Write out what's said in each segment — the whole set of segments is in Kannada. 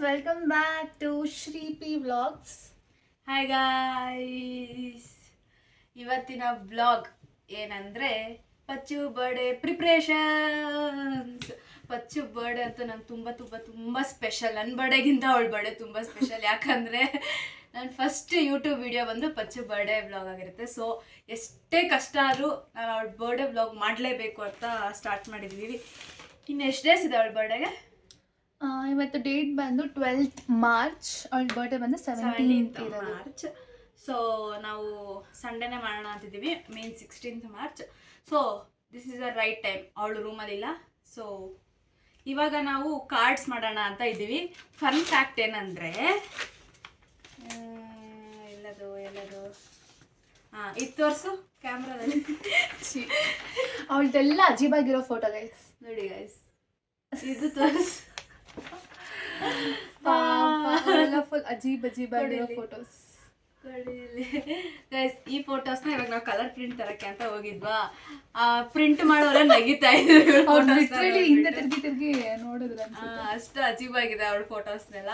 Welcome back to Shri P vlogs. Hi guys, ಇವತ್ತಿನ ವ್ಲಾಗ್ ಏನಂದರೆ Pachchu birthday preparations. Pachchu birthday ಅಂತೂ ನಂಗೆ ತುಂಬ ತುಂಬ ತುಂಬ ಸ್ಪೆಷಲ್. ನನ್ನ ಬರ್ಡೇಗಿಂತ ಅವಳ ಬರ್ಡೇ ತುಂಬ ಸ್ಪೆಷಲ್. ಯಾಕಂದರೆ ನನ್ನ ಫಸ್ಟ್ ಯೂಟ್ಯೂಬ್ ವಿಡಿಯೋ ಬಂದು ಪಚ್ಚು ಬರ್ಡೇ ವ್ಲಾಗ್ ಆಗಿರುತ್ತೆ. ಸೊ ಎಷ್ಟೇ ಕಷ್ಟ ಆದರೂ ನಾನು ಅವಳ ಬರ್ಡೇ ವ್ಲಾಗ್ ಮಾಡಲೇಬೇಕು ಅಂತ ಸ್ಟಾರ್ಟ್ ಮಾಡಿದ್ದೀವಿ. ಇನ್ನು ಎಷ್ಟು ಡೇಸ್ ಇದೆ ಅವಳ ಬರ್ಡೇಗೆ? ಇವತ್ತು ಡೇಟ್ ಬಂದು 12th ಮಾರ್ಚ್. ಅವಳ ಬರ್ಡೇ ಬಂದು 17th ಮಾರ್ಚ್. ಸೊ ನಾವು ಸಂಡೇನೇ ಮಾಡೋಣ ಅಂತಿದ್ದೀವಿ, main 16th March. So this is the right time. ಅವಳು ರೂಮಲ್ಲಿಲ್ಲ. ಸೊ ಇವಾಗ ನಾವು ಕಾರ್ಡ್ಸ್ ಮಾಡೋಣ ಅಂತ ಇದ್ದೀವಿ. ಫನ್ ಫ್ಯಾಕ್ಟ್ ಏನಂದರೆ, ಎಲ್ಲದು ಇದು ತೋರಿಸು ಕ್ಯಾಮ್ರಾದಲ್ಲಿ. ಅವಳದೆಲ್ಲ ಅಜೀಬಾಗಿರೋ ಫೋಟೋ ಗೈಸ್. ನೋಡಿ ಗೈಸ್, ಇದು ತೋರಿಸು. Full ಅಜೀಬಾಗಿರೋ photos. ಗೈಸ್, ಈ ಫೋಟೋಸ್ನ ಇವಾಗ ನಾವು ಕಲರ್ ಪ್ರಿಂಟ್ ತರಕ್ಕೆ ಅಂತ ಹೋಗಿದ್ವಾ, ಪ್ರಿಂಟ್ ಮಾಡೋರೆ ನಗಿತಾ ಇದ್ರು. ಹಿಂದೆ ತಿರ್ಗಿ ನೋಡಿದ್ರೆ ಅಷ್ಟು ಅಜೀಬಾಗಿದೆ ಅವಳ ಫೋಟೋಸ್ನೆಲ್ಲ.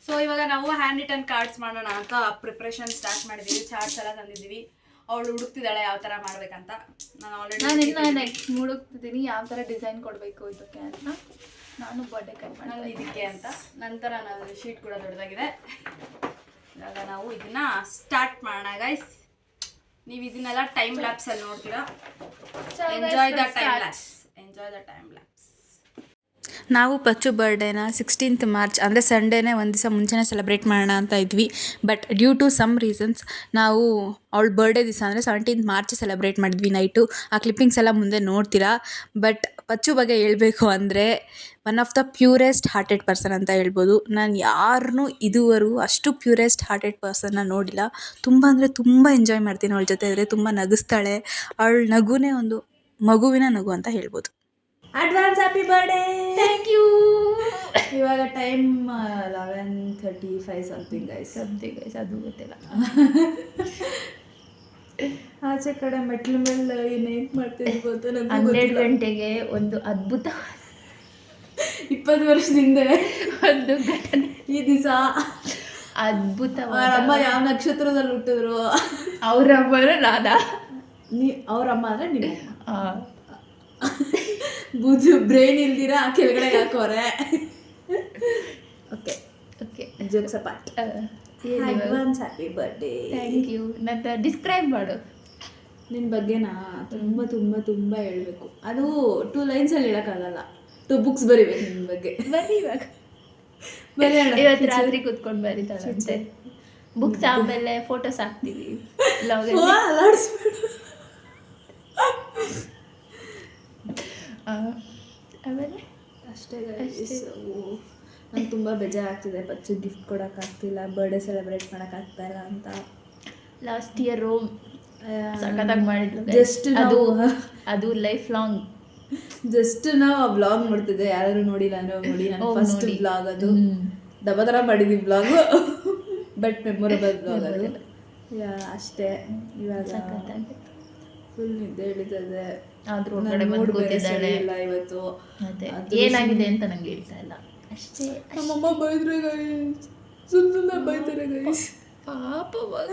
ಸೊ ಇವಾಗ ನಾವು ಹ್ಯಾಂಡ್ ರಿಟನ್ ಕಾರ್ಡ್ಸ್ ಮಾಡೋಣ ಅಂತ ಪ್ರಿಪ್ರೇಷನ್ ಸ್ಟಾರ್ಟ್ ಮಾಡಿದ್ದೀವಿ. ಚಾರ್ಟ್ಸ್ ಎಲ್ಲ ತಂದಿದ್ದೀವಿ. ಅವಳು ಹುಡುಕ್ತಿದ್ದಾಳೆ ಯಾವ ಥರ ಮಾಡ್ಬೇಕಂತ. ನಾನು ಆಲ್ರೆಡಿ ನೆಕ್ಸ್ಟ್ ಹುಡುಕ್ತಿದ್ದೀನಿ ಯಾವ ಥರ ಡಿಸೈನ್ ಕೊಡಬೇಕು ಇದಕ್ಕೆ ಅಂತ. ನಾನು ಬರ್ಡೇ ಕಟ್ ಮಾಡೋದು ಇದಕ್ಕೆ ಅಂತ. ನಂತರ ನಾವು ಶೀಟ್ ಕೂಡ ದೊಡ್ಡದಾಗಿದೆ. ಇವಾಗ ನಾವು ಇದನ್ನ ಸ್ಟಾರ್ಟ್ ಮಾಡೋಣ ಗೈಸ್. ನೀವು ಇದನ್ನೆಲ್ಲ ಟೈಮ್ ಲ್ಯಾಪ್ಸ್ ಅಲ್ಲಿ ನೋಡ್ತೀರಾ. Enjoy the time lapse. ನಾವು ಪಚ್ಚು ಬರ್ಡೇನ 16th ಮಾರ್ಚ್ ಅಂದರೆ ಸಂಡೇನೇ ಒಂದು ದಿವಸ ಮುಂಚೆನೇ ಸೆಲೆಬ್ರೇಟ್ ಮಾಡೋಣ ಅಂತ ಇದ್ವಿ. But due to some reasons ನಾವು ಅವಳ ಬರ್ಡೇ ದಿವಸ ಅಂದರೆ 17th ಮಾರ್ಚ್ ಸೆಲೆಬ್ರೇಟ್ ಮಾಡಿದ್ವಿ ನೈಟು. ಆ ಕ್ಲಿಪ್ಪಿಂಗ್ಸ್ ಎಲ್ಲ ಮುಂದೆ ನೋಡ್ತೀರಾ. ಬಟ್ ಪಚ್ಚು ಬಗ್ಗೆ ಹೇಳಬೇಕು ಅಂದರೆ one of the purest hearted person ಅಂತ ಹೇಳ್ಬೋದು. ನಾನು ಯಾರನ್ನೂ ಇದುವರೆಗೂ ಅಷ್ಟು ಪ್ಯೂರೆಸ್ಟ್ ಹಾರ್ಟೆಡ್ ಪರ್ಸನ್ನ ನೋಡಿಲ್ಲ. ತುಂಬ ಅಂದರೆ ತುಂಬ ಎಂಜಾಯ್ ಮಾಡ್ತೀನಿ ಅವಳ ಜೊತೆ ಇದ್ದರೆ. ತುಂಬ ನಗಿಸ್ತಾಳೆ. ಅವಳ ನಗುನೇ ಒಂದು ಮಗುವಿನ ನಗು ಅಂತ ಹೇಳ್ಬೋದು. Advance happy birthday. Thank you. ಇವಾಗ ಟೈಮ್ 11:35 ಸಮಥಿಂಗ್ ಗೈಸ್. ಅದು ಗೊತ್ತಿಲ್ಲ. ಆಚೆ ಕಡೆ ಮೆಟ್ಲ ಮೇಲೆ ಏನೇನು ಮಾಡ್ತಿರ್ಬೋದು. 12 ಗಂಟೆಗೆ ಒಂದು ಅದ್ಭುತ 20 ವರ್ಷದಿಂದ ಒಂದು ಘಟನೆ. ಈ ದಿವಸ ಅದ್ಭುತವಾದ. ಅಮ್ಮ ಯಾವ ನಕ್ಷತ್ರದಲ್ಲಿ ಹುಟ್ಟಿದ್ರು? ಅವ್ರ ಅಮ್ಮರು ನಾನಾ? ಅವ್ರಮ್ಮ ಅಂದರೆ ನಿಮ್ಮ ಬುದು ಬ್ರೈನ್ ಇಲ್ದಿರಾ ಕೆಳಗಡೆ ಹಾಕೋರೆ. Okay okay, jokes apart. Advance happy birthday. Thank you. ನನ್ನ ಡಿಸ್ಕ್ರೈಬ್ ಮಾಡು ನಿನ್ನ ಬಗ್ಗೆನಾ. ತುಂಬ ತುಂಬ ತುಂಬ ಹೇಳಬೇಕು. ಅದು 2 ಲೈನ್ಸಲ್ಲಿ ಹೇಳೋಕ್ಕಾಗಲ್ಲ. 2 ಬುಕ್ಸ್ ಬರಿಬೇಕು ನಿನ್ನ ಬಗ್ಗೆ. ಬರೀ ಇವಾಗ ಇವತ್ತು ರಾತ್ರಿ ಕೂತ್ಕೊಂಡು ಬರೀತಾಳಂತೆ ಬುಕ್ಸ್. ಆಮೇಲೆ ಫೋಟೋಸ್ ಹಾಕ್ತೀವಿ. ಆಮೇಲೆ ಅಷ್ಟೇ. ನಂಗೆ ತುಂಬ ಬೇಜಾರಾಗ್ತಿದೆ. ಪಚ್ಚು ಗಿಫ್ಟ್ ಕೊಡೋಕ್ಕಾಗ್ತಿಲ್ಲ, ಬರ್ಡೇ ಸೆಲೆಬ್ರೇಟ್ ಮಾಡೋಕ್ಕಾಗ್ತಾಯಿಲ್ಲ ಅಂತ. ಲಾಸ್ಟ್ ಇಯರು ಸಖತ್ತಾಗಿ ಮಾಡಿದ್ಲು. ಜಸ್ಟ್ ಅದು ಲೈಫ್ ಲಾಂಗ್. ಜಸ್ಟ್ ನಾವು ಆ ವ್ಲಾಗ್ ನೋಡ್ತಿದ್ದೆ. ಯಾರು ನೋಡಿಲ್ಲ ಅಂದರೆ ನೋಡಿ, ನನ್ನ ಫಸ್ಟ್ ವ್ಲಾಗ್ ಅದು. ದಬ್ಬ ಥರ ಮಾಡಿದ್ವಿ ವ್ಲಾಗು. ಬಟ್ ಮೆಮೊರಬಲ್ ವ್ಲಾಗ್ ಅದು. ಅಷ್ಟೇ. ಇವಾಗ ಫುಲ್ ನಿದ್ದೆ ಹಿಡಿತದೆ. ಆದ್ರೂ ಒಳಗಡೆ ಬಂದು ಕೂತಿದ್ದಾಳೆ ಇವತ್ತು. ಏನಾಗಿದೆ ಅಂತ ನಂಗೆ ಹೇಳ್ತಾ ಇಲ್ಲ ಅಷ್ಟೇ. ನಮ್ಮಮ್ಮ ಬೈದ್ರೆ ಗೈಸ್, ಸುಮ್ಮನೆ ಬೈತಾರೆ ಗೈಸ್. ಪಾಪವಾಗ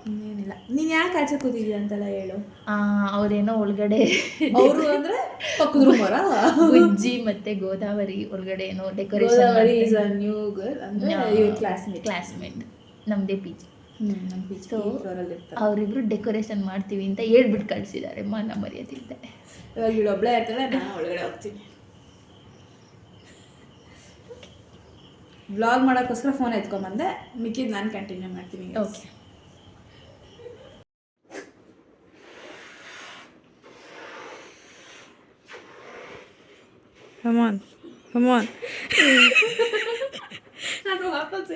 ಇನ್ನೇನಿಲ್ಲ. ನೀನು ಯಾಕೆ ಆಚೆ ಕೂತಿದ್ಯಾ ಅಂತೆಲ್ಲ ಹೇಳು. ಅವ್ರೇನೋ ಒಳಗಡೆ ಅವರು ಅಂದರೆ ಪಕ್ಕದ ರೂಮರ ಬುಜ್ಜಿ ಮತ್ತೆ ಗೋದಾವರಿ ಒಳಗಡೆ ಏನೋ ಡೆಕೋರೇಷನ್. ನ್ಯೂ ಗರ್ಲ್ ಅಂದರೆ ಕ್ಲಾಸ್ಮೇಟ್ ನಮ್ಮದೇ ಪಿ ಜಿ. ನಮ್ಮ ಪಿ ಜಿ ಅವರಿಬ್ರು ಡೆಕೋರೇಷನ್ ಮಾಡ್ತೀವಿ ಅಂತ ಹೇಳ್ಬಿಟ್ಟು ಕಳಿಸಿದ್ದಾರೆ. ಮಾನ ಮರ್ಯಾದಿದ್ದೆ. ಇವಾಗ ಇಲ್ಲೊಬ್ಳೆ ಇರ್ತಾಳೆ, ನಾನು ಒಳಗಡೆ ಹೋಗ್ತೀನಿ. ವ್ಲಾಗ್ ಮಾಡೋಕ್ಕೋಸ್ಕರ ಫೋನ್ ಎತ್ಕೊಂಬಂದೆ. ಮಿಕ್ಕಿದ್ದು ನಾನು ಕಂಟಿನ್ಯೂ ಮಾಡ್ತೀನಿ. ಓಕೆ. Come on. ನಾನು ವಾಪಸ್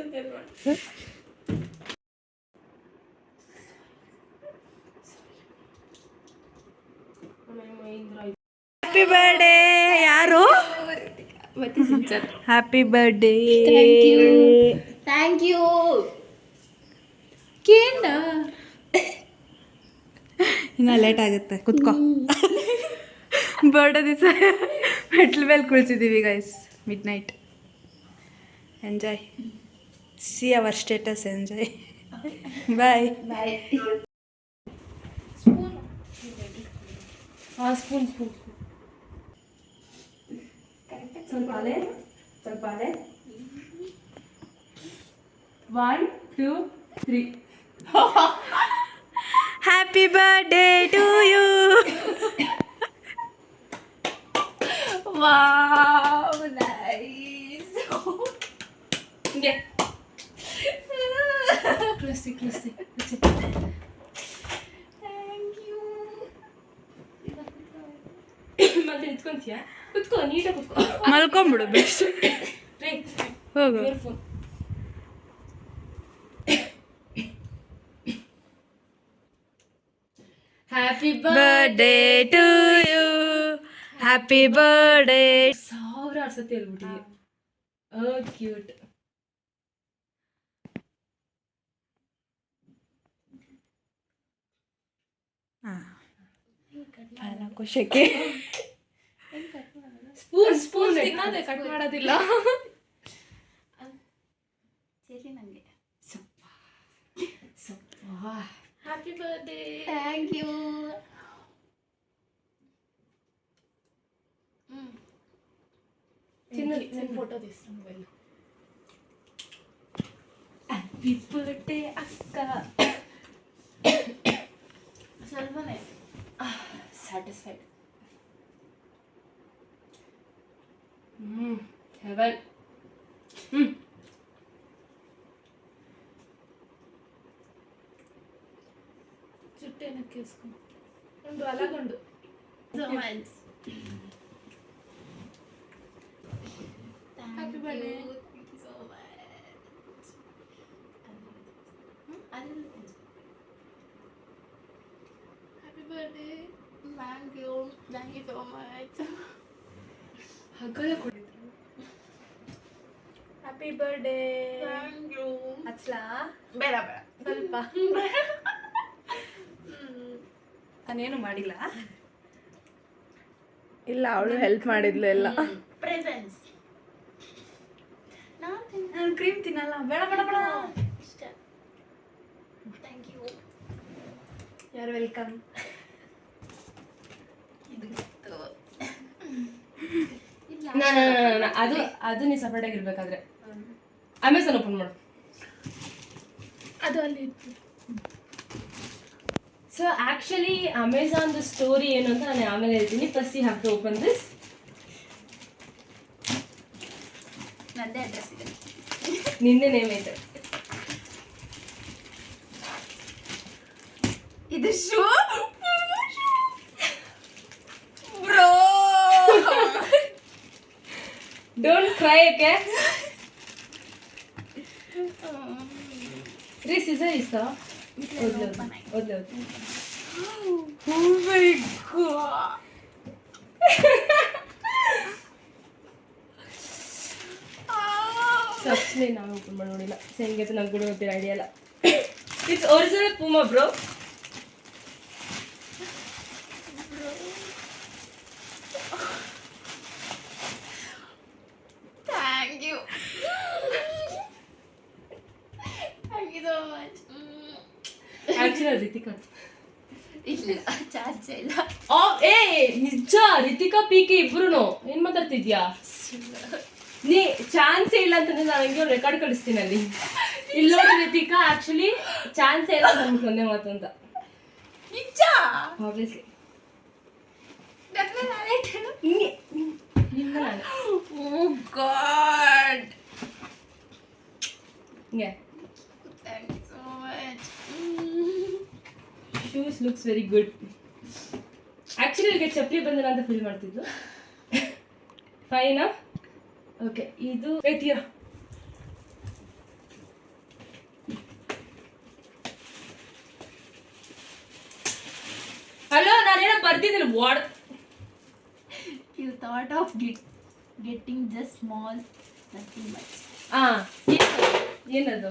ಹ್ಯಾಪಿ ಬರ್ಡೇ. ಯಾರು? Happy birthday. Thank you. ಕೇಂಡ ಇನ್ನು ಲೇಟ್ ಆಗುತ್ತೆ, ಕುತ್ಕೋ. ಬರ್ಡೇ ದಿವಸ ಮೆಟ್ಲ ಮೇಲೆ ಕುಳಿಸಿದ್ದೀವಿ guys, midnight. Enjoy see our status enjoy bye bye. Spoon ಹಾಂ ಸ್ಪೂನ್ ಸ್ವಲ್ಪ ಅಲೆ 1 2 3 happy birthday to you wow nice. ಹಿಂಗೆ ಕ್ಲಸಿ ಥ್ಯಾಂಕ್ ಯು. ಮತ್ತೆ ನಿಂತ್ಕೊಂತೀಯಾ? ಕುತ್ಕೋ, ನೀಟಾಗಿ ಕುತ್ಕೋ. ಮಲ್ಕೊಂಬಿಡು ಬೆಸ್ಟ್ ರೀ ಹೋಗು. Phone happy birthday to you happy birthday. 1000 ಸತಿ ಹೇಳ್ಬಿಟ್ಟಿದ್ದೆ. ಕ್ಯೂಟ್. ಖುಷಿಗೆ ಸ್ಪೂನ್ ತಿನ್ನೋದೆ, ಕಟ್ ಮಾಡೋದಿಲ್ಲ. ಸರಿ ನನಗೆ. ಸಪ್ಪ ಹ್ಯಾಪಿ ಬರ್ಡೇ. Thank you. ಚಿನ್ನ ಫೋಟೋ తీస్తా ಮೊಬೈಲ್. ಹ್ಯಾಪಿ ಬರ್ಡೇ ಅಕ್ಕ. ಸ್ವಲ್ಪನೇ ಸ್ಯಾಟಿಸ್ಫೈಡ್. ಹೆವನ್. ಚುಟ್ಟೆನಕ್ಕೆ ಇಸ್ಕೊಂಡು ಒಂದು ಅಲಗೊಂಡು so much. Happy birthday. So much. Happy birthday. Thank you so much. ಹಗ್ಗಲೇ ಕೊಟ್ಟಿದ್ರು. Happy birthday. Thank you. ಹಚ್ಲಾ ಬೇಡ ಸ್ವಲ್ಪ ನಾನೇನು ಮಾಡಿಲ್ಲ. ಇಲ್ಲ ಅವಳು ಹೆಲ್ಪ್ ಮಾಡಿದ್ಲು ಎಲ್ಲ. ಪ್ರೆಸೆನ್ಸ್. ನಾನು ಕ್ರೀಮ್ ತಿನ್ನಲ್ಲ. ಬೇಡ ಬೇಡ ಬೇಡ. ಇಷ್ಟ. Thank you. ಯಾರು ವೆಲ್ಕಮ್. ಇದು ಗೊತ್ತು. ಅದು ನೀ ಸಪರೇಟ್ ಆಗಿರ್ಬೇಕಾದ್ರೆ ಅಮೆಝಾನ್ ಓಪನ್ ಮಾಡು. ಅದು ಅಲ್ಲಿ ಇತ್ತು. ಸೊ ಆ್ಯಕ್ಚುಲಿ ಅಮೆಝಾನ್ದು ಸ್ಟೋರಿ ಏನು ಅಂತ ನಾನು ಆಮೇಲೆ ಹೇಳ್ತೀನಿ. First you have to open this. ನಂದೇ ಅಡ್ರೆಸ್ ಇದೆ. ನಿಂದೆ ನೇಮ್ ಐತೆ. ಇದು shoe bro. Don't cry. Okay ರೀ ಸಿಸರ್ ಇಷ್ಟ. ಓದ್ಲೆ Oh my god. ಸಬ್ಸ್ನೇ ನಾವು ಓಪನ್ ಮಾಡಿ ನೋಡಿಲ್ಲ. ಹೆಂಗೆ ನಂಗೆ ಕೂಡ ಗೊತ್ತಿಲ್ಲ, ಐಡಿಯಾ ಇಲ್ಲ. Its original Puma bro. Thank you. Thank you so much. Actually Ritika ಇಲ್ಲ ಚಾರ್ಜ್ ಇಲ್ಲ. ಏ ನಿಜ, ರಿತಿಕಾ ಪೀಕೆ ಇಬ್ರು ಏನ್ ಮಾತಾಡ್ತಿದ್ಯಾ? ನೀ ಚಾನ್ಸೇ ಇಲ್ಲ ಅಂತಂದ್ರೆ ನಾನು ಹಂಗೆ ರೆಕಾರ್ಡ್ ಕಳಿಸ್ತೀನಿ ಅಲ್ಲಿ. ಇಲ್ಲ ನೋಡಿ ರಿತಿಕಾ, ಆಕ್ಚುಲಿ ಚಾನ್ಸೇ ಇಲ್ಲ ನಮ್ಗೆ ಒಂದೇ ಮಾತು ಅಂತ. ನಿಜ ಆಬ್ವಿಯಸ್ಲಿ ಡೆಫಿನೆಟ್ಲಿ ಹಿಂಗೆ ಇಲ್ಲ ನಾನು ಓ ಗಾಡ್. ಹಿಂಗೆ thank you so much. Shoes looks very good. Actually ಇಲ್ಲಿಗೆ ಚಪ್ಪಲಿ ಬಂದಿಲ್ಲ ಅಂತ ಫೀಲ್ ಮಾಡ್ತಿದ್ದು. ಫೈನಾ? ಓಕೆ, ಇದು ಐತಿಯಾ? ಹಲೋ, ನಾನೇನೋ ಬರ್ತಿದ್ದೀನಿ. ವಾಡ್ You thought of getting just small, nothing much. ಏನದು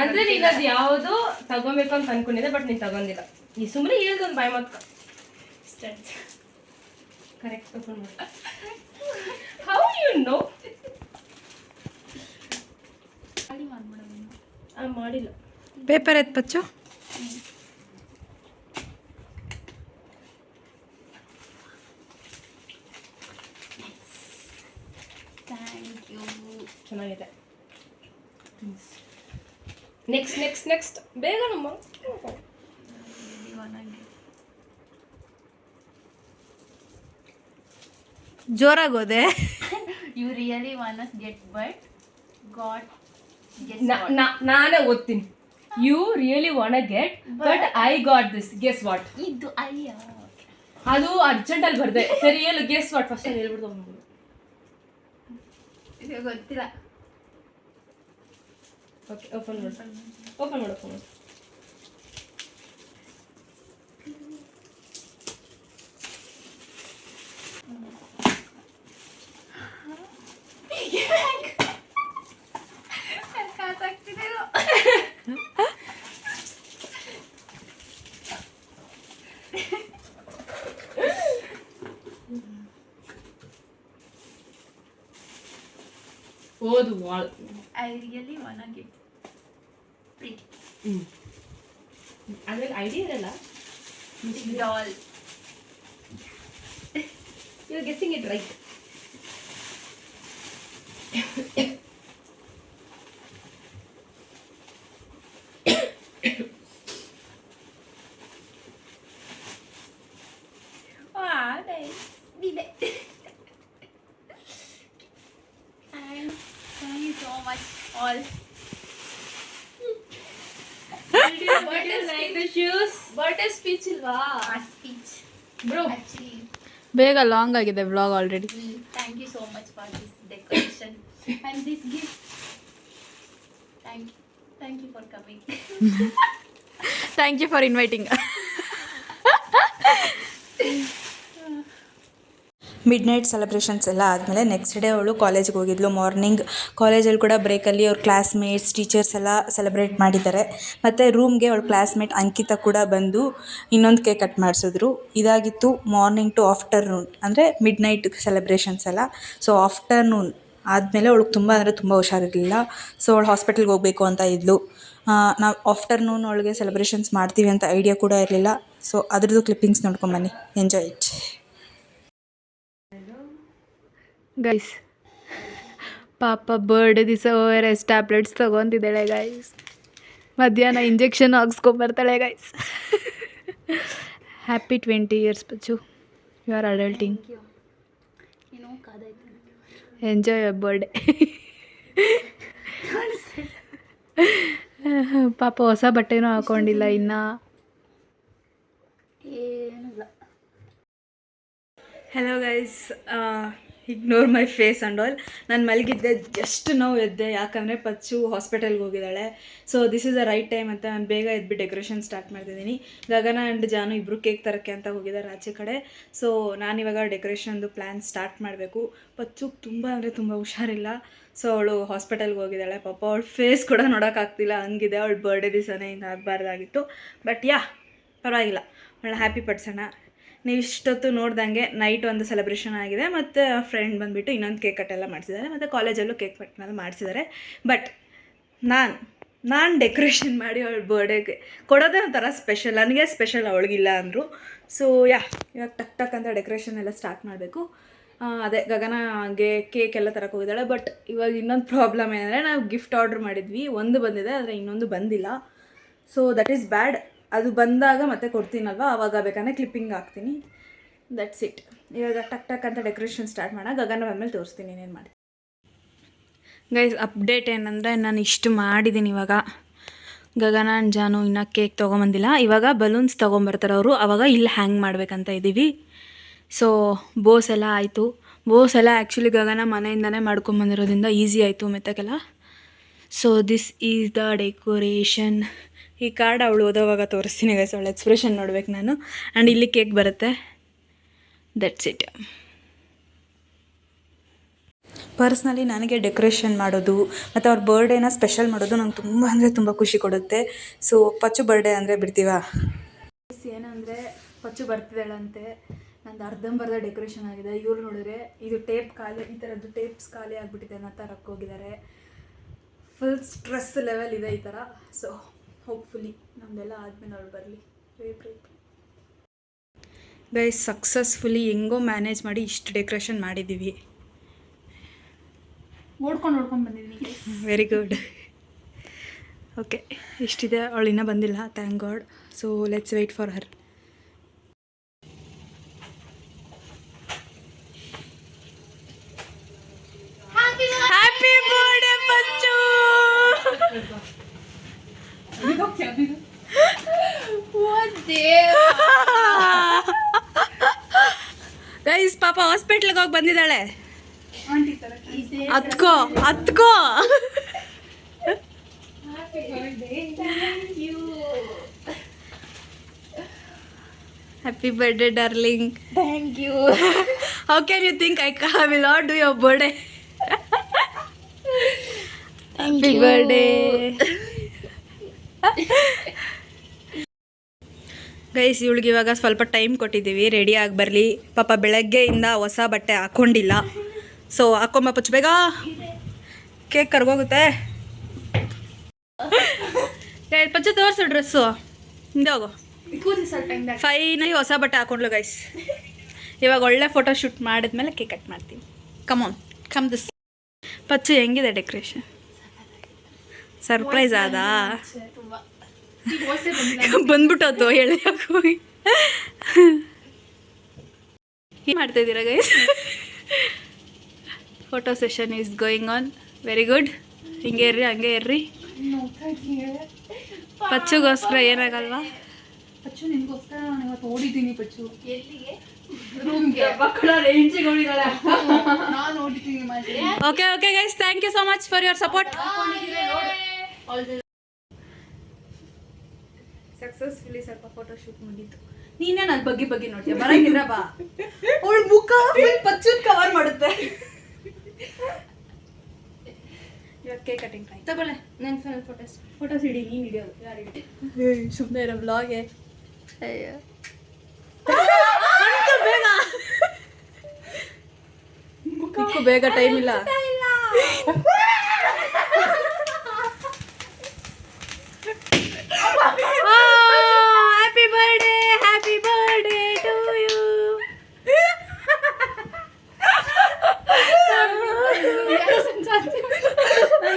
ಅಂದ್ರೆ ನೀನು ಅದು ಯಾವುದು ತಗೋಬೇಕು ಅಂತ ಅನ್ಕೊಂಡಿದ್ದೆ, ಬಟ್ ನೀನು ತಗೊಂಡಿಲ್ಲ. ಈ ಸುಮ್ಮನೆ ಹೇಳ್ದು ಒಂದು ಬಾಯ್ ಮಾತು. ಕರೆಕ್ಟ್ ಓಪನ್ ಮಾಡಿ. How you know? ಮಾಡಿಲ್ಲ. ಪೇಪರ್ ಎತ್ ಪಚ್ಚು. Thank you. ಚೆನ್ನಾಗಿದೆ. ನೆಕ್ಸ್ಟ್ ಬೇಗ ನಮ್ಮ ಜೋರಾಗೋದೆ. You really want us get but got ನಾನೇ ಓದ್ತೀನಿ. You really want get but I got this. Guess what? ಇದು ಅಯ್ಯ ಅದು ಅರ್ಜೆಂಟಲ್ಲಿ ಬರ್ದೆ. ಸರಿ ಹೇಳು, ಗೆಸ್ ವಾಟ್ ಫಸ್ಟ್ ಹೇಳ್ಬಿಡ್ತು. ಇದು ಗೊತ್ತಿಲ್ಲ. ಓಕೆ, ಓಪನ್ ಮಾಡು. ಓದು ವಾಲ್. I really want get pretty ಅದ್ರಲ್ಲಿ ಐಡಿಯಾ ಇರಲ್ಲ. Doll. You guessing it right. Thank you so much all. Birthday speech ilva? Speech. Bro. Actually. ಬೇಗ ಲಾಂಗ್ ಆಗಿದೆ vlog already. Thank you so much for this decoration and this gift. Thank you for coming. Thank you for inviting. Midnight celebrations ಎಲ್ಲ ಆದಮೇಲೆ ನೆಕ್ಸ್ಟ್ ಡೇ ಅವಳು ಕಾಲೇಜ್ಗೆ ಹೋಗಿದ್ಲು. ಮಾರ್ನಿಂಗ್ ಕಾಲೇಜಲ್ಲಿ ಕೂಡ ಬ್ರೇಕಲ್ಲಿ ಅವ್ರ ಕ್ಲಾಸ್ಮೇಟ್ಸ್ ಟೀಚರ್ಸ್ ಎಲ್ಲ ಸೆಲೆಬ್ರೇಟ್ ಮಾಡಿದ್ದಾರೆ. ಮತ್ತು ರೂಮ್ಗೆ ಅವಳ ಕ್ಲಾಸ್ಮೇಟ್ ಅಂಕಿತಾ ಕೂಡ ಬಂದು ಇನ್ನೊಂದು ಕೇಕ್ ಕಟ್ ಮಾಡಿಸಿದ್ರು. ಇದಾಗಿತ್ತು ಮಾರ್ನಿಂಗ್ ಟು ಆಫ್ಟರ್ನೂನ್, ಅಂದರೆ ಮಿಡ್ ನೈಟ್ ಸೆಲೆಬ್ರೇಷನ್ಸ್ ಎಲ್ಲ. ಸೊ ಆಫ್ಟರ್ನೂನ್ ಆದಮೇಲೆ ಅವಳಿಗೆ ತುಂಬ ಅಂದರೆ ತುಂಬ ಹುಷಾರಿರಲಿಲ್ಲ. ಸೊ ಅವಳು ಹಾಸ್ಪಿಟಲ್ಗೆ ಹೋಗಬೇಕು ಅಂತ ಇದ್ಲು. ನಾವು ಆಫ್ಟರ್ನೂನ್ ಅವಳಿಗೆ ಸೆಲೆಬ್ರೇಷನ್ಸ್ ಮಾಡ್ತೀವಿ ಅಂತ ಐಡಿಯಾ ಕೂಡ ಇರಲಿಲ್ಲ. ಸೊ ಅದ್ರದ್ದು ಕ್ಲಿಪ್ಪಿಂಗ್ಸ್ ನೋಡ್ಕೊಂಬನ್ನಿ, ಎಂಜಾಯ್ ಇಟ್. ಗೈಸ್ ಪಾಪ ಬರ್ಡೇ ದಿವಸ ORS ಟ್ಯಾಬ್ಲೆಟ್ಸ್ ತೊಗೊತಿದ್ದಾಳೆ ಗೈಸ್. ಮಧ್ಯಾಹ್ನ ಇಂಜೆಕ್ಷನ್ ಹಾಕ್ಸ್ಕೊಂಬರ್ತಾಳೆ ಗೈಸ್. ಹ್ಯಾಪಿ 20 years ಪಚ್ಚು. You are adulting. Enjoy your birthday. ಪಾಪ ಹೊಸ ಬಟ್ಟೆನೂ ಹಾಕೊಂಡಿಲ್ಲ ಇನ್ನು. ಏನಿಲ್ಲ. Hello guys, ignore my face and all. ನಾನು ಮಲಗಿದ್ದೆ, ಜಸ್ಟ್ ನಾವು ಎದ್ದೆ, ಯಾಕಂದರೆ ಪಚ್ಚು ಹಾಸ್ಪಿಟಲ್ಗೆ ಹೋಗಿದ್ದಾಳೆ. So this is the right time ಅಂತ ನಾನು ಬೇಗ ಎದ್ಬಿಟ್ಟು ಡೆಕೋರೇಷನ್ ಸ್ಟಾರ್ಟ್ ಮಾಡ್ತಿದ್ದೀನಿ. ಗಗನ ಆ್ಯಂಡ್ ಜಾನು ಇಬ್ಬರು ಕೇಕ್ ತರೋಕ್ಕೆ ಅಂತ ಹೋಗಿದ್ದಾರೆ ಆಚೆ ಕಡೆ. ಸೊ ನಾನಿವಾಗ ಡೆಕೋರೇಷನ್ದು ಪ್ಲ್ಯಾನ್ ಸ್ಟಾರ್ಟ್ ಮಾಡಬೇಕು. ಪಚ್ಚು ತುಂಬ ಅಂದರೆ ತುಂಬ ಹುಷಾರಿಲ್ಲ. ಸೊ ಅವಳು ಹಾಸ್ಪಿಟಲ್ಗೆ ಹೋಗಿದ್ದಾಳೆ. ಪಾಪ ಅವಳ ಫೇಸ್ ಕೂಡ ನೋಡೋಕ್ಕಾಗ್ತಿಲ್ಲ, ಹಂಗಿದೆ. ಅವಳ ಬರ್ಡೇ ದಿವಸನೇ ಹಿಂಗೆ ಆಗಬಾರ್ದಾಗಿತ್ತು. ಬಟ್ ಪರವಾಗಿಲ್ಲ, ಅವಳ ಹ್ಯಾಪಿ ಪಡ್ಸೋಣ. ನೀವು ಇಷ್ಟೊತ್ತು ನೋಡ್ದಂಗೆ ನೈಟ್ ಒಂದು ಸೆಲೆಬ್ರೇಷನ್ ಆಗಿದೆ, ಮತ್ತು ಫ್ರೆಂಡ್ ಬಂದುಬಿಟ್ಟು ಇನ್ನೊಂದು ಕೇಕ್ ಕಟ್ಟೆಲ್ಲ ಮಾಡಿಸಿದ್ದಾರೆ, ಮತ್ತು ಕಾಲೇಜಲ್ಲೂ ಕೇಕ್ ಕಟ್ಟೆಲ್ಲ ಮಾಡಿಸಿದ್ದಾರೆ. ಬಟ್ ನಾನು ಡೆಕೋರೇಷನ್ ಮಾಡಿ ಅವಳ ಬರ್ಡೇಗೆ ಕೊಡೋದೇ ಒಂಥರ ಸ್ಪೆಷಲ್. ನನಗೆ ಸ್ಪೆಷಲ್, ಅವಳಿಗಿಲ್ಲ ಅಂದರು. ಸೊ ಇವಾಗ ಟಕ್ ಅಂತ ಡೆಕೋರೇಷನ್ ಎಲ್ಲ ಸ್ಟಾರ್ಟ್ ಮಾಡಬೇಕು. ಅದೇ ಗಗನಗೆ ಕೇಕ್ ಎಲ್ಲ ತರಕ್ಕೆ ಹೋಗಿದ್ದಾಳೆ. ಬಟ್ ಇವಾಗ ಇನ್ನೊಂದು ಪ್ರಾಬ್ಲಮ್ ಏನಂದರೆ, ನಾವು ಗಿಫ್ಟ್ ಆರ್ಡ್ರ್ ಮಾಡಿದ್ವಿ, ಒಂದು ಬಂದಿದೆ, ಆದರೆ ಇನ್ನೊಂದು ಬಂದಿಲ್ಲ. So that is bad. ಅದು ಬಂದಾಗ ಮತ್ತೆ ಕೊಡ್ತೀನಲ್ವ, ಆವಾಗ ಬೇಕಂದರೆ ಕ್ಲಿಪ್ಪಿಂಗ್ ಹಾಕ್ತೀನಿ. That's it. ಇವಾಗ ಟಕ್ ಅಂತ ಡೆಕೋರೇಷನ್ ಸ್ಟಾರ್ಟ್ ಮಾಡೋಣ. ಗಗನ ಬಂದಮೇಲೆ ತೋರಿಸ್ತೀನಿ ಏನೇನು ಮಾಡಿ. ಗೈಸ್ ಅಪ್ಡೇಟ್ ಏನಂದರೆ, ನಾನು ಇಷ್ಟು ಮಾಡಿದ್ದೀನಿ ಇವಾಗ. ಗಗನ ಆ್ಯಂಡ್ ಜಾನು ಇನ್ನೂ ಕೇಕ್ ತೊಗೊಂಬಂದಿಲ್ಲ. ಇವಾಗ ಬಲೂನ್ಸ್ ತೊಗೊಂಬರ್ತಾರೆ ಅವರು, ಆವಾಗ ಇಲ್ಲಿ ಹ್ಯಾಂಗ್ ಮಾಡಬೇಕಂತ ಇದ್ದೀವಿ. ಸೊ ಬೋಸ್ ಎಲ್ಲ ಆಯಿತು. ಬೋಸ್ ಎಲ್ಲ ಆ್ಯಕ್ಚುಲಿ ಗಗನ ಮನೆಯಿಂದನೇ ಮಾಡ್ಕೊಂಬಂದಿರೋದ್ರಿಂದ ಈಸಿ ಆಯಿತು ಮೆತ್ತಗೆಲ್ಲ. So this is the decoration. ಈ ಕಾರ್ಡ್ ಅವಳು ಓದೋವಾಗ ತೋರಿಸ್ತೀನಿ ಗೈಸ್, ಅವಳ ಎಕ್ಸ್ಪ್ರೆಷನ್ ನೋಡ್ಬೇಕು ನಾನು. ಆ್ಯಂಡ್ ಇಲ್ಲಿ ಕೇಕ್ ಬರುತ್ತೆ. That's it. ಪರ್ಸ್ನಲಿ ನನಗೆ ಡೆಕೋರೇಷನ್ ಮಾಡೋದು ಮತ್ತು ಅವ್ರ ಬರ್ಡೇನ ಸ್ಪೆಷಲ್ ಮಾಡೋದು ನಂಗೆ ತುಂಬ ಅಂದರೆ ತುಂಬ ಖುಷಿ ಕೊಡುತ್ತೆ. ಸೊ ಪಚ್ಚು ಬರ್ಡೇ ಅಂದರೆ ಬಿಡ್ತೀವಾ? ಏನಂದರೆ ಪಚ್ಚು ಬರ್ತಿದ್ದಾಳಂತೆ. ನಂದು ಅರ್ಧಂಬರ್ಧ ಡೆಕೋರೇಷನ್ ಆಗಿದೆ. ಇವ್ರು ನೋಡಿದ್ರೆ ಇದು ಟೇಪ್ ಖಾಲಿ, ಈ ಥರದ್ದು ಟೇಪ್ಸ್ ಖಾಲಿ ಆಗಿಬಿಟ್ಟಿದೆ, ನನ್ನ ತರಕ್ಕೆ ಹೋಗಿದ್ದಾರೆ. ಫುಲ್ ಸ್ಟ್ರೆಸ್ ಲೆವೆಲ್ ಇದೆ ಈ ಥರ. ಸೊ ಹೋಪ್ಫುಲಿ ನಮ್ಮದೆಲ್ಲ ಆದಮೇಲೆ ಅವಳು ಬರಲಿ. ಗೈಸ್ ಸಕ್ಸಸ್ಫುಲಿ ಹೆಂಗೋ ಮ್ಯಾನೇಜ್ ಮಾಡಿ ಇಷ್ಟು ಡೆಕೋರೇಷನ್ ಮಾಡಿದ್ದೀವಿ. ಓಡ್ಕೊಂಡು ಬಂದಿದ್ದೀನಿ. Very good. ಓಕೆ ಇಷ್ಟಿದೆ, ಅವಳು ಇನ್ನೂ ಬಂದಿಲ್ಲ, thank god. So let's wait for her. Happy birthday ಪಚ್ಚು. ಗೈಸ್ ಪಾಪ ಹಾಸ್ಪಿಟ್ಲಿಗೆ ಹೋಗಿ ಬಂದಿದ್ದಾಳೆ. ಹತ್ಕೋ happy birthday darling. Thank you. How can you think I will not do your birthday? Happy birthday guys. ಇವಳಿಗೆ ಇವಾಗ ಸ್ವಲ್ಪ ಟೈಮ್ ಕೊಟ್ಟಿದ್ದೀವಿ ರೆಡಿ ಆಗಿ ಬರಲಿ. ಪಾಪ ಬೆಳಗ್ಗೆಯಿಂದ ಹೊಸ ಬಟ್ಟೆ ಹಾಕ್ಕೊಂಡಿಲ್ಲ. ಸೊ ಹಾಕೊಂಬ ಪಚ್ಚು ಬೇಗ, ಕೇಕ್ ಕರ್ಗೋಗುತ್ತೆ. ಪಚ್ಚು ತೋರಿಸು ಡ್ರೆಸ್ಸು. ಹಿಂದೆ ಹೋಗು. ಫೈನಲಿ ಹೊಸ ಬಟ್ಟೆ ಹಾಕೊಂಡ್ಲು ಗೈಸ್. ಇವಾಗ ಒಳ್ಳೆ ಫೋಟೋ ಶೂಟ್ ಮಾಡಿದ್ಮೇಲೆ ಕೇಕ್ ಕಟ್ ಮಾಡ್ತೀನಿ. Come this. ಪಚ್ಚು ಹೆಂಗಿದೆ ಡೆಕೋರೇಷನ್? ಸರ್ಪ್ರೈಸ್ ಆದಾ? ಬಂದ್ಬಿಟ್ಟದ್ದು ಹೇಳಿ ಏನು ಮಾಡ್ತಾ ಇದ್ದೀರಾ guys? Photo session is going on. Very good. ಹಿಂಗೆ ಇರ್ರಿ. ಪಚ್ಚುಗೋಸ್ಕರ ಏನಾಗಲ್ವಾ? ಪಚ್ಚು ನಿನ್ಗೋಸ್ಕರ ನಾನು ಇವತ್ತು ಓಡಿದ್ದೀನಿ. ಪಚ್ಚು ಎಲ್ಲಿಗೆ? ರೂಮ್ಗೆ ಮಕ್ಕಳ ರೇಂಜಿಗೆ ಓಡಿದಾಳೆ. ನಾನು ಓಡಿದ್ದೀನಿ ಮಾಡಿ. Okay guys, thank you so much for your support. Successfully ಸ್ವಲ್ಪ ಫೋಟೋ ಶೂಟ್ ಮುಗೀತು. ನೀನೇ ನನ್ನ ಬಗ್ಗೆ ನೋಡ್ತೀಯ, ಬರಂಗಿದ್ರ ಬಾ. ಅವಳು ಮುಖ ಪಚ್ಚನ್ ಕವರ್ ಮಾಡುತ್ತೆ. ಇವಾಗ ಕೇಕ್ ಕಟಿಂಗ್ ಟೈಮ್. ತಗೊಳ್ಳೆ ನನ್ನ ಫೋಟೋಸ್ ಇಡಿ. ನೀನು ಹಿಡಿಯೋದು ಯಾರು ಹಿಡಿ? ಸುಮ್ಮನೆ ಇರೋ ಬ್ಲಾಗೆ. ಅಯ್ಯೋ ಬೇಗ ಟೈಮ್ ಇಲ್ಲ. Happy birthday to you.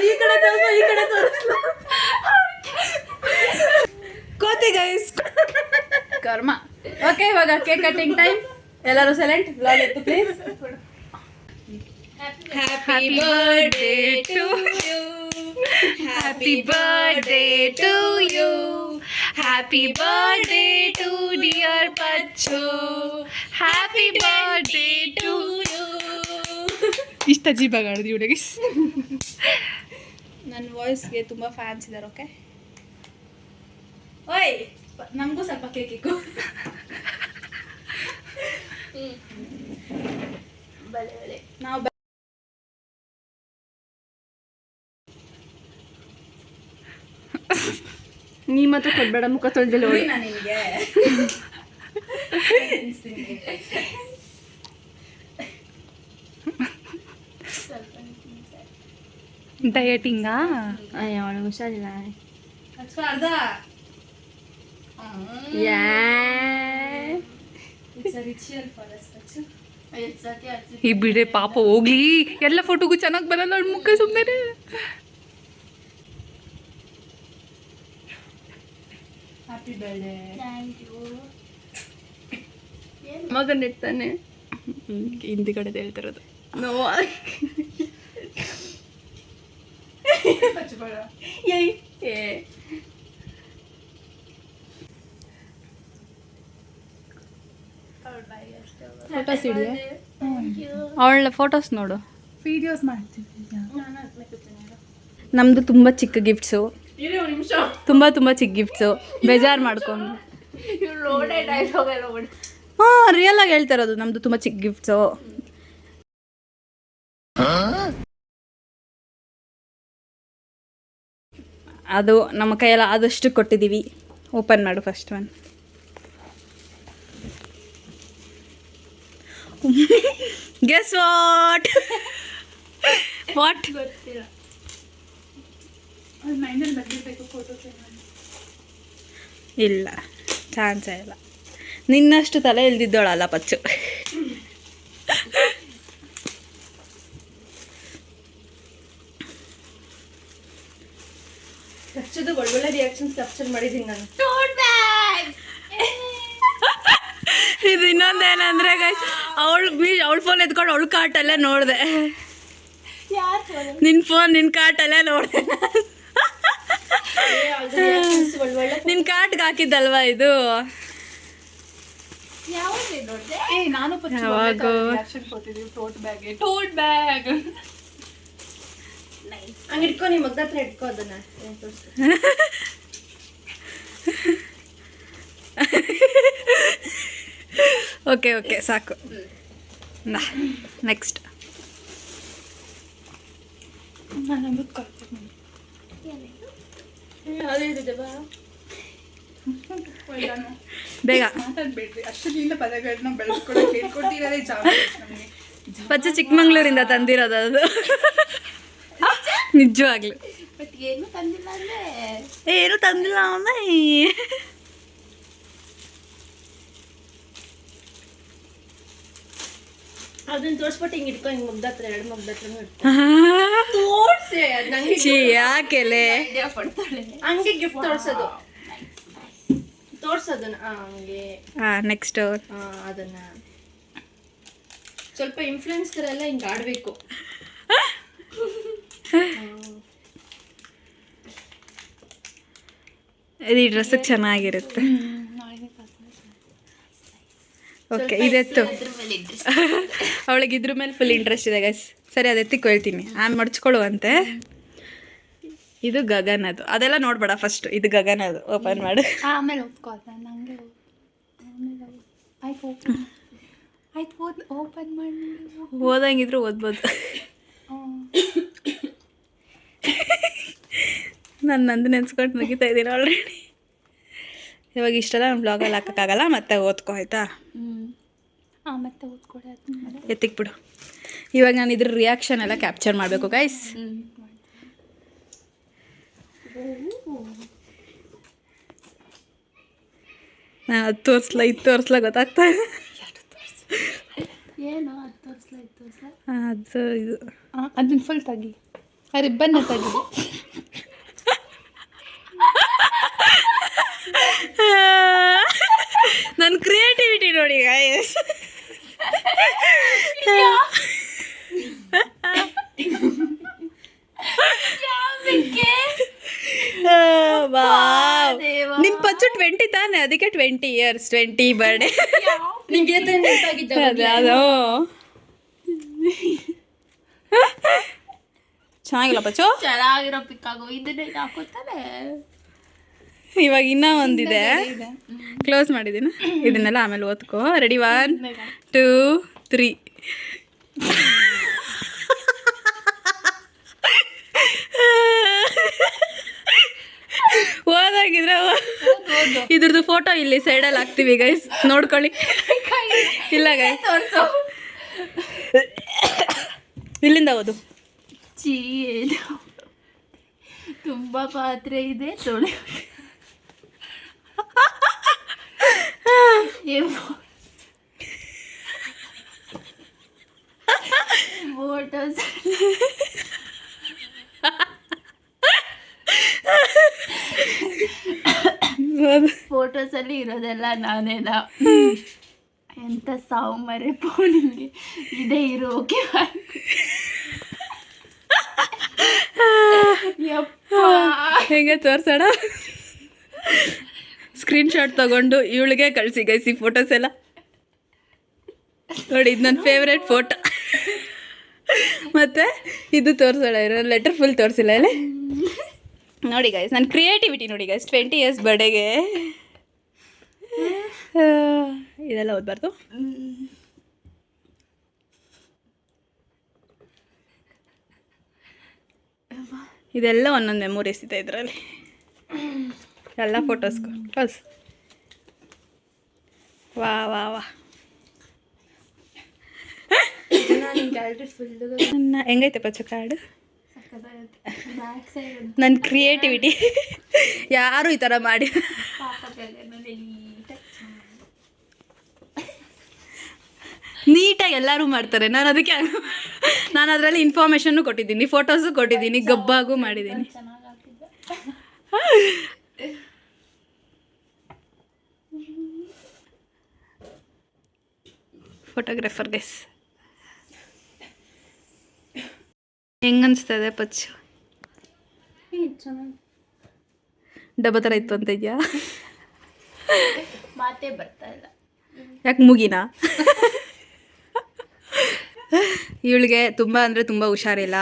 ಈ ಕಡೆ ತೋರಿಸ್ಲ ಕೋತಿ ಗೈಸ್. ಕರ್ಮ. ಓಕೆ ಇವಾಗ ಕೇಕ್ ಕಟಿಂಗ್ ಟೈಮ್. ಎಲ್ಲರೂ ಸೈಲೆಂಟ್. ಬ್ಲಾಗ್ ಎತ್ತು please. Happy birthday to you. Happy birthday to you. Happy birthday to dear Pachu. Happy birthday to you. ಇಷ್ಟ ಅಜೀಬಾಗಿ ಆಡಿದ್ವಿ ಹುಡುಗಿ. ನನ್ನ ವಾಯ್ಸ್ಗೆ ತುಂಬ ಫ್ಯಾನ್ಸ್ ಇದ್ದಾರೆ. ಓಕೆ ಓಯ್ ನಮಗೂ ಸ್ವಲ್ಪ ಕೇಕ್ ಇಕ್ಕು. ನಾವು ನೀ ಮಾತ್ರ ಕೊಡ್ಬೇಡ, ಮುಖ ತೊಳೆದಿಲ್ಲ ನಿನಗೆ. ಡಯಟಿಂಗಾ? ಅಯ್ಯೋ ಅವಳು ಹುಷಾರಿಲ್ಲ. ಅರ್ಧ ಈ ಬಿಡೆ ಪಾಪ ಹೋಗ್ಲಿ. ಎಲ್ಲ ಫೋಟೋಗೂ ಚೆನ್ನಾಗಿ ಬರಲ್ಲ ಅವಳ ಮುಖ. ಸುಮ್ಮನೆ ಹ್ಯಾಪಿ ಬರ್ಡೇ. ಮಗನ ಇರ್ತಾನೆ ಹಿಂದಿಗಡೆ ಹೇಳ್ತಿರೋದು. ನೋವು. ಫೋಟೋಸ್ ಇಡಿ. ಅವಳ ಫೋಟೋಸ್ ನೋಡು. ವಿಡಿಯೋಸ್ ಮಾಡ್ತೀವಿ. ನಮ್ಮದು ತುಂಬ ಚಿಕ್ಕ ಗಿಫ್ಟ್ಸು, ತುಂಬ ಚಿಕ್ಕ ಗಿಫ್ಟ್ಸು. ಬೇಜಾರು ಮಾಡ್ಕೊಂಡು ಹಾಂ ರಿಯಲ್ ಆಗಿ ಹೇಳ್ತಾ ಇರೋದು. ನಮ್ಮದು ತುಂಬ ಚಿಕ್ಕ ಗಿಫ್ಟ್ಸು. ಅದು ನಮ್ಮ ಕೈಯೆಲ್ಲ ಆದಷ್ಟು ಕೊಟ್ಟಿದ್ದೀವಿ. ಓಪನ್ ಮಾಡು ಫಸ್ಟ್ ಒನ್. Guess what? ಇಲ್ಲ, ಚಾನ್ಸೇ ಇಲ್ಲ. ನಿನ್ನಷ್ಟು ತಲೆ ಇಲ್ದಿದ್ದೋಳಲ್ಲ ಪಚ್ಚು. ಪಚ್ಚದು ಒಳ್ಳೊಳ್ಳೆ ರಿಯಾಕ್ಷನ್ಸ್ ಕ್ಯಾಪ್ಚರ್ ಮಾಡಿದ್ದೀನಿ ನಾನು. ಇದು ಇನ್ನೊಂದೇನಂದ್ರೆ ಗೈಸ್, ಅವಳ ಫೋನ್ ಎತ್ಕೊಂಡು ಅವಳ ಕಾರ್ಟಲ್ಲೇ ನೋಡಿದೆ. ನಿನ್ನ ಫೋನ್ ನಿನ್ನ ಕಾರ್ಟಲ್ಲೇ ನೋಡಿದೆ. ನಿನ್ನ ಕಾರ್ಟ್ಗೆ ಹಾಕಿದ್ದಲ್ವಾ ಇದು? ನಾನು ಟೋಟ್ ಬ್ಯಾಗ್ ಹಂಗೆ ಇಟ್ಕೊ, ನಿಮ್ಮ ಮಗ್ದ ಹತ್ರ ಇಟ್ಕೋ ಅದನ್ನ. ಓಕೆ ಓಕೆ ಸಾಕು. ನೆಕ್ಸ್ಟ್ ಬೇಗ ಪಚ್ಚ ಚಿಕ್ಕಮಂಗ್ಳೂರಿಂದ ತಂದಿರೋದು ಅದು. ನಿಜವಾಗ್ಲು ಏನು ತಂದಿಲ್ಲ ಅಂದ್ರೆ ಏನು ತಂದಿಲ್ಲ ಅಂದ್ರೆ ಅದನ್ನ ತೋರಿಸ್ಬಿಟ್ಟು ಹಿಂಗೆ ಇಟ್ಕೊ, ಹಿಂಗೆ ಮುಗ್ದ ಹತ್ರ, ಎರಡು ಮುಗ್ದ ಹತ್ರ ಯಾಕೆಲೆ ಹಂಗೆ ಗಿಫ್ಟ್ ತೋರ್ಸೋದನ್ನ ಹಂಗೆ. ನೆಕ್ಸ್ಟ್ ಅದನ್ನ ಸ್ವಲ್ಪ ಇನ್ಫ್ಲುಯೆನ್ಸರ್ ಎಲ್ಲ ಹಿಂಗೆ ಆಡಬೇಕು. ಇದು ಈ ಡ್ರೆಸ್ಸಿಗೆ ಚೆನ್ನಾಗಿರುತ್ತೆ. ಓಕೆ, ಇದೆತ್ತು. ಅವಳಿಗೆ ಇದ್ರ ಮೇಲೆ ಫುಲ್ ಇಂಟ್ರೆಸ್ಟ್ ಇದೆ ಗೈಸ್. ಸರಿ, ಅದು ಎತ್ತಿಕ್ಕೆ ಹೇಳ್ತೀನಿ, ನಾನು ಮಡ್ಚ್ಕೊಳ್ಳುವಂತೆ. ಇದು ಗಗನದು, ಅದೆಲ್ಲ ನೋಡ್ಬೇಡ ಫಸ್ಟ್. ಇದು ಗಗನದು, ಓಪನ್ ಮಾಡು. ಆಮೇಲೆ ಓದ್ಕೋತ ನಂಗೆ ಆಯ್ತು. ಓಪನ್ ಮಾಡಿ. ಓದಂಗಿದ್ರು ಓದ್ಬೋದು. ನಾನು ನಂದು ನೆನ್ಸ್ಕೊಂಡು ಮುಗಿತಾ ಇದ್ದೀನಿ ಆಲ್ರೆಡಿ. ಇವಾಗ ಇಷ್ಟೆಲ್ಲ ನಮ್ಮ ಬ್ಲಾಗಲ್ಲಿ ಹಾಕೋಕ್ಕಾಗಲ್ಲ, ಮತ್ತೆ ಓದ್ಕೋ ಆಯ್ತಾ? ಮತ್ತೆ ಓದ್ಕೊಡೆ ಎತ್ತಿಕ್ ಬಿಡು. ಇವಾಗ ನಾನು ಇದ್ರ ರಿಯಾಕ್ಷನ್ ಎಲ್ಲ ಕ್ಯಾಪ್ಚರ್ ಮಾಡಬೇಕು ಗೈಸ್. ನಾನು ಅದು ತೋರಿಸ್ಲಾ ಇದು ತೋರಿಸ್ಲಾ ಗೊತ್ತಾಗ್ತಾ ಇದೆ. ಏನು ಅದು ತೋರಿಸ್ಲಾ ಇದು ತೋರಿಸ್ಲಾ? ಅದು ಇದು ಅದನ್ನ ಫುಲ್ ತೆಗಿ, ಆ ರಿಬ್ಬನ್ನ ತೆಗಿ. ನನ್ನ ಕ್ರಿಯೇಟಿವಿಟಿ ನೋಡಿ ಗೈಸ್. ನಿನ್ ಪಚ್ಚು 20 ತಾನೆ, ಅದಕ್ಕೆ 20 years 20 ಬರ್ಡೇ. ನಿಂಗೆ ಅದು ಚೆನ್ನಾಗಿಲ್ಲ ಪಚ್ಚು? ಚೆನ್ನಾಗಿರೋ ಪಿಕ್ಕಾಗೋ. ಇದನ್ನೇ ಹಾಕೋತಾರೆ. ಇವಾಗ ಇನ್ನೂ ಒಂದಿದೆ, ಕ್ಲೋಸ್ ಮಾಡಿದ್ದೀನಿ. ಇದನ್ನೆಲ್ಲ ಆಮೇಲೆ ಓದ್ಕೋ. ರೆಡಿ, 1 2 3. ಓದಾಗಿದ್ರೆ ಇದ್ರದ್ದು ಫೋಟೋ ಇಲ್ಲಿ ಸೈಡಲ್ಲಿ ಹಾಕ್ತೀವಿ ಗೈಸ್, ನೋಡ್ಕೊಳ್ಳಿ. ಇಲ್ಲ ಗೈಸ್, ಇಲ್ಲಿಂದ ಓದು. ತುಂಬ ಪಾತ್ರೆ ಇದೆ, ತೊಳೆ. ಫೋಟೋಸಲ್ಲಿ ಇರೋದೆಲ್ಲ ನಾನೇನ. ಎಂತ ಸಾವು ಮರೆ ಫೋನಿಗೆ ಇದೇ ಇರೋ. ಓಕೆ, ಹೆಂಗೆ ತೋರ್ಸೋಣ? ಸ್ಕ್ರೀನ್ಶಾಟ್ ತಗೊಂಡು ಇವಳಿಗೆ ಕಳಿಸಿ ಗೈಸ್ ಈ ಫೋಟೋಸ್ ಎಲ್ಲ. ನೋಡಿ, ಇದು ನನ್ನ ಫೇವ್ರೆಟ್ ಫೋಟೋ. ಮತ್ತು ಇದು ತೋರಿಸೋಣ, ಇರೋ ಲೆಟರ್ ಫುಲ್ ತೋರಿಸಿಲ್ಲ ಇಲ್ಲಿ. ನೋಡಿ ಗೈಸ್, ನನ್ನ ಕ್ರಿಯೇಟಿವಿಟಿ ನೋಡಿ ಗೈಸ್. 20 years ಬರ್ಡೇಗೆ ಇದೆಲ್ಲ ಓದಬಾರ್ದು. ಇದೆಲ್ಲ ಒಂದೊಂದು ಮೆಮೊರೀಸ್ ಇದೆ ಇದರಲ್ಲಿ, ಎಲ್ಲ ಫೋಟೋಸ್ಗೂ ಕ್ಲೋಸ್. ವಾ ವಾ ವಾ, ಹೆಂಗೈತೆ ಪಚ್ಚು ಕಾರ್ಡು? ನನ್ನ ಕ್ರಿಯೇಟಿವಿಟಿ ಯಾರು ಈ ಥರ ಮಾಡಿ ನೀಟಾಗಿ ಎಲ್ಲರೂ ಮಾಡ್ತಾರೆ. ನಾನು ಅದಕ್ಕೆ ನಾನು ಅದರಲ್ಲಿ ಇನ್ಫಾರ್ಮೇಷನ್ನು ಕೊಟ್ಟಿದ್ದೀನಿ, ಫೋಟೋಸು ಕೊಟ್ಟಿದ್ದೀನಿ, ಗಬ್ಬಾಗೂ ಮಾಡಿದ್ದೀನಿ. ಫೋಟೋಗ್ರಾಫರ್ ಗೈಸ್ ಹೆಂಗನ್ಸ್ತದೆ ಪಚ್ಚು? ಡಬ್ಬ ಥರ ಇತ್ತು ಅಂತ ಇದೆಯಾ? ಮಾತೇ ಬರ್ತಾ ಇಲ್ಲ. ಯಾಕೆ ಮುಗಿನಾ? ಇವಳಿಗೆ ತುಂಬ ಅಂದರೆ ತುಂಬ ಹುಷಾರಿಲ್ಲ.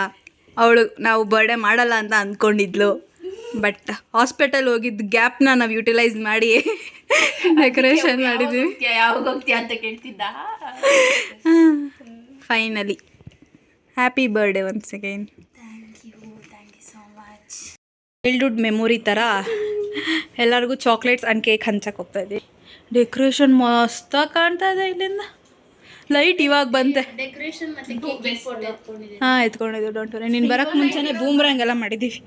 ಅವಳು ನಾವು ಬರ್ಡೇ ಮಾಡಲ್ಲ ಅಂತ ಅಂದ್ಕೊಂಡಿದ್ಲು, ಬಟ್ ಹಾಸ್ಪಿಟಲ್ ಹೋಗಿದ್ದ ಗ್ಯಾಪ್ನ ನಾವು ಯುಟಿಲೈಸ್ ಮಾಡಿ ಡೆಕೋರೇಷನ್ ಮಾಡಿದ್ವಿ. ಯಾವಾಗ ಹೋಗ್ತೀಯ ಅಂತ ಕೇಳ್ತಿದ್ದ. Finally happy birthday once again. Thank you so much. Childhood memory ಥರ ಎಲ್ಲರಿಗೂ ಚಾಕ್ಲೇಟ್ಸ್ ಆ್ಯಂಡ್ ಕೇಕ್ ಹಂಚಕ್ಕೆ ಹೋಗ್ತಾ ಇದ್ದೀವಿ. ಡೆಕೋರೇಷನ್ ಮಸ್ತಾಗಿ ಕಾಣ್ತಾ ಇದೆ. ಇಲ್ಲಿಂದ ಲೈಟ್ ಇವಾಗ ಬಂತೆ. ಡೆಕೋರೇಷನ್ ಮತ್ತೆ ಕೇಕ್ ಫೋಟೋ ಹಾಕೊಂಡಿದ್ದೀನಿ. ಹಾಂ ಎತ್ಕೊಂಡಿದ್ದೀವಿ, ಡೋಂಟ್ ವರಿ. ನೀನು ಬರೋಕ್ಕೆ ಮುಂಚೆನೇ ಬೂಮ್ರಂಗ್ ಎಲ್ಲ ಮಾಡಿದ್ದೀವಿ.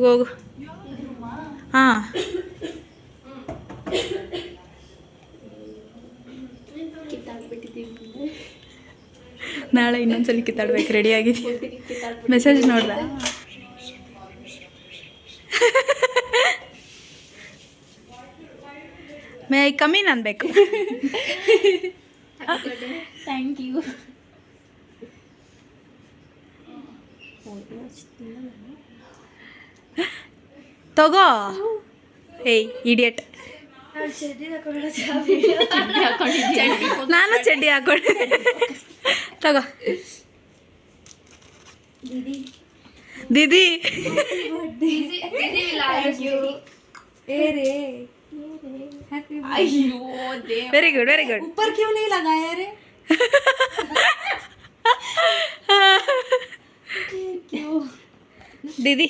ಹೋಗು. ಹಾಂ ನಾಳೆ ಇನ್ನೊಂದ್ಸಲಿ ಕಿತ್ತಾಡ್ಬೇಕು. ರೆಡಿಯಾಗಿದ್ದೀವಿ. ಮೆಸೇಜ್ ನೋಡ್ದ? ಮೇ ಐ ಕಮ್ ಇನ್ ಅನ್ಬೇಕು. Thank you. ತಗೋ. ಏಯ್ ಇಡಿಯಟ್. ನಾನು ಚಡ್ಡಿ ಹಾಕೊಂಡೆ. ತಗೋ ದೀದಿ. Very good very good. ऊपर क्यों नहीं लगाया रे? दीदी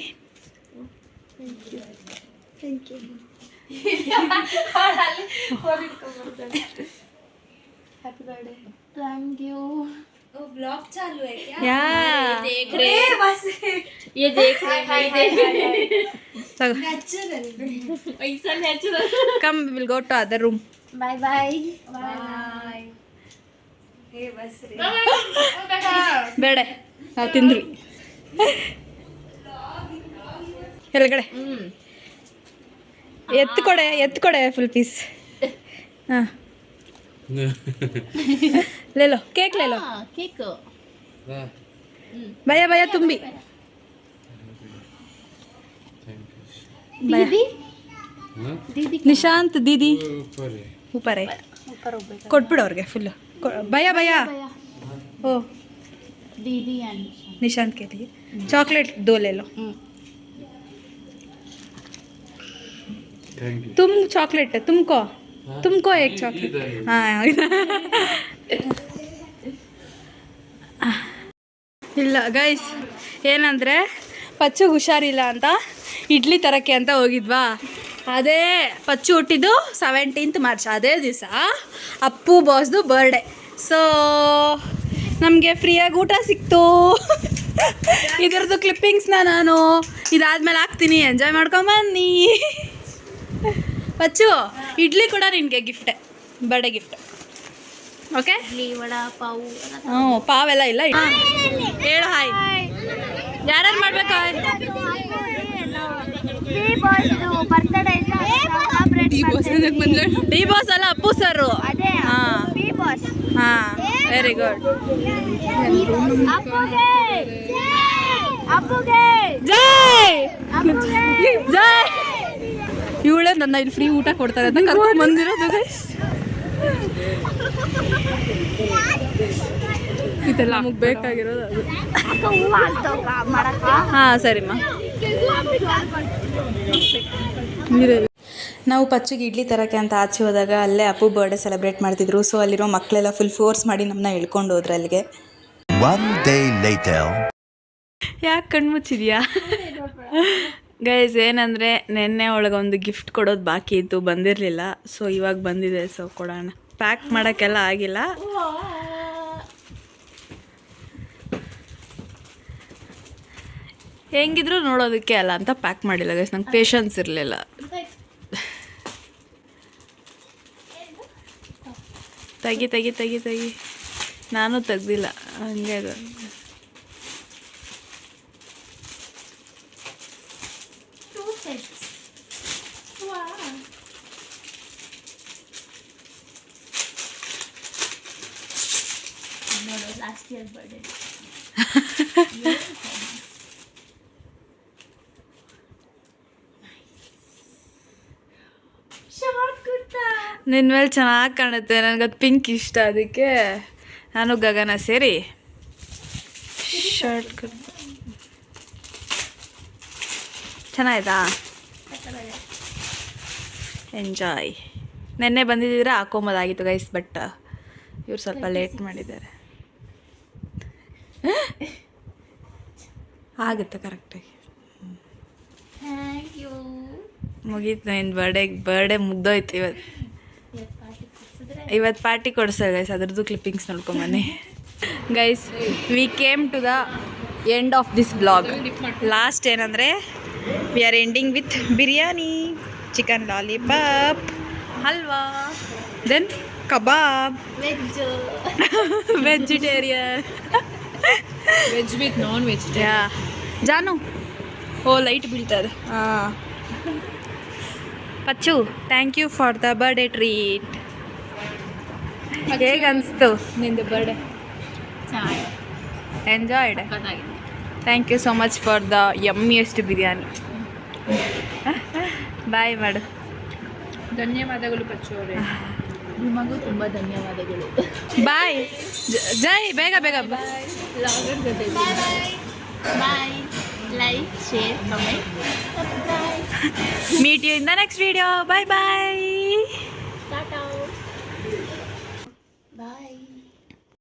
हैप्पी बर्थडे. Thank you. वो ब्लॉग चालू है क्या? या देख रहे बस ये देख रहे नेचुरल ऐसा natural. Come will go to other room. Bye bye. Bye. ए बस रे. ಬೇಡ ನಾವು ತಿಂದ್ವಿ ಕೆಳಗಡೆ. ಎತ್ಕೊಡೆ ಫುಲ್ ಪೀಸ್. ಹಾಂ ले लो केक ले लो. केक भैया भैया तुम भी. दीदी दीदी निशांत दीदी ऊपर है. ऊपर होगा. ಕೊಟ್ಬಿಡು ಅವ್ರಿಗೆ ಫುಲ್ಲು. भैया भैया ओ दीदी एंड निशांत के लिए चॉकलेट 2 ले लो. तुम चॉकलेट तुमको एक चॉकलेट. हाँ ಇಲ್ಲ ಗೈಸ್, ಏನಂದರೆ ಪಚ್ಚು ಹುಷಾರಿಲ್ಲ ಅಂತ ಇಡ್ಲಿ ತರಕ್ಕೆ ಅಂತ ಹೋಗಿದ್ವಾ. ಅದೇ ಪಚ್ಚು ಹುಟ್ಟಿದ್ದು 17th ಮಾರ್ಚ್. ಅದೇ ದಿವಸ ಅಪ್ಪು ಬಾಸ್ದು ಬರ್ಡೇ. ಸೊ ನಮಗೆ ಫ್ರೀಯಾಗಿ ಊಟ ಸಿಕ್ತು. ಇದರದ್ದು ಕ್ಲಿಪ್ಪಿಂಗ್ಸ್ನ ನಾನು ಇದಾದ್ಮೇಲೆ ಹಾಕ್ತೀನಿ, ಎಂಜಾಯ್ ಮಾಡ್ಕೊಂಬನ್ನಿ. ಪಚ್ಚು ಇಡ್ಲಿ ಕೂಡ ನಿನಗೆ ಗಿಫ್ಟೇ, birthday gift. Okay. Idli vada ಪಾವು. ಹ್ಞೂ ಪಾವೆಲ್ಲ ಇಲ್ಲ. ಹೇಳು ಹಾಯ್. ಯಾರ್ಯಾರು ಮಾಡ್ಬೇಕು? ಡಿ ಬಾಸ್ ಅಲ್ಲ, ಅಪ್ಪು ಸರ್. ಹಾಂ ಹಾಂ ವೆರಿ ಗುಡ್. ಜೈ ಜೈ. ಇವಳೇ ನನ್ನ ಇಲ್ಲಿ ಫ್ರೀ ಊಟ ಕೊಡ್ತಾರೆ ಅಂತ ಕರ್ಕೊಂಡು ಬಂದಿರೋದು. ಇದೆಲ್ಲ ನಮಗೆ ಬೇಕಾಗಿರೋದು ಅದು. ಹಾಂ ಸರಿಮ್ಮ. ನಾವು ಪಚ್ಚುಗೆ ಇಡ್ಲಿ ತರಕ್ಕೆ ಅಂತ ಆಚೆ ಹೋದಾಗ ಅಲ್ಲೇ ಅಪ್ಪು ಬರ್ಡೇ ಸೆಲೆಬ್ರೇಟ್ ಮಾಡ್ತಿದ್ರು. ಸೊ ಅಲ್ಲಿರೋ ಮಕ್ಕಳೆಲ್ಲ ಫುಲ್ ಫೋರ್ಸ್ ಮಾಡಿ ನಮ್ಮನ್ನ ಇಳ್ಕೊಂಡು ಹೋದ್ರು ಅಲ್ಲಿಗೆ. ಯಾಕೆ ಕಣ್ಮುಚ್ಚಿದ್ಯಾ? ಗೈಸ್ ಏನಂದರೆ ನೆನ್ನೆ ಒಳಗೆ ಒಂದು ಗಿಫ್ಟ್ ಕೊಡೋದು ಬಾಕಿ ಇತ್ತು, ಬಂದಿರಲಿಲ್ಲ. ಸೊ ಇವಾಗ ಬಂದಿದೆ, ಸೊ ಕೊಡೋಣ. ಪ್ಯಾಕ್ ಮಾಡೋಕ್ಕೆಲ್ಲ ಆಗಿಲ್ಲ. ಹೆಂಗಿದ್ರು ನೋಡೋದಕ್ಕೆ ಅಲ್ಲ ಅಂತ ಪ್ಯಾಕ್ ಮಾಡಿಲ್ಲ ಗೈಸ್, ನಂಗೆ ಪೇಷನ್ಸ್ ಇರಲಿಲ್ಲ. ತೆಗಿ ತೆಗಿ ತೆಗಿ ತೆಗಿ, ನಾನು ತೆಗ್ದಿಲ್ಲ ಹಂಗೆ ಅದು. ಲಾಸ್ಟ್ ಇಯರ್ ಬರ್ಡೇ ನಿನ್ನ ಮೇಲೆ ಚೆನ್ನಾಗಿ ಕಾಣುತ್ತೆ, ನನಗದು ಪಿಂಕ್ ಇಷ್ಟ, ಅದಕ್ಕೆ ನಾನು ಗಗನ ಸೇರಿ ಶರ್ಟ್ ಚೆನ್ನಾಯ್ತಾ? ಎಂಜಾಯ್. ನೆನ್ನೆ ಬಂದಿದ್ದಿದ್ರೆ ಹಾಕೊಂಬೋದಾಗಿತ್ತು ಗೈಸ್, ಬಟ್ ಇವ್ರು ಸ್ವಲ್ಪ ಲೇಟ್ ಮಾಡಿದ್ದಾರೆ. ಆಗುತ್ತೆ ಕರೆಕ್ಟಾಗಿ. Thank you. ಮುಗೀತು ನಿನ್ನ ಬರ್ಡೇ ಮುಗ್ದೋಯ್ತು. ಇವತ್ತು ಪಾರ್ಟಿ ಕೊಡಿಸ್ತಾರೆ ಗೈಸ್, ಅದ್ರದ್ದು ಕ್ಲಿಪ್ಪಿಂಗ್ಸ್ ನೋಡ್ಕೊಂಬನ್ನಿ guys. We came to the end of this blog. Last ಏನಂದರೆ we are ending with biryani, chicken lollipop, halwa, then kebab, vegetarian, veg with non vegetarian. Jaanu ಓ ಲೈಟ್ ಬೀಳ್ತದೆ. ಹಾಂ Pachchu, thank you for the birthday treat. ಹೇಗೆ ಅನಿಸ್ತು ನಿಂದು birthday? Enjoyed. Thank you so much for the yummiest biryani. Bye ಮಾಡು. ಧನ್ಯವಾದಗಳು ಪಚ್ಚು ಅವರೇ. ನಿಮಗೂ ತುಂಬ ಧನ್ಯವಾದಗಳು. ಬಾಯ್. ಜೈ, ಬೇಗ ಬೇಗ bye bye bye. Like, share, comment, subscribe. Meet you in the next video. Bye bye.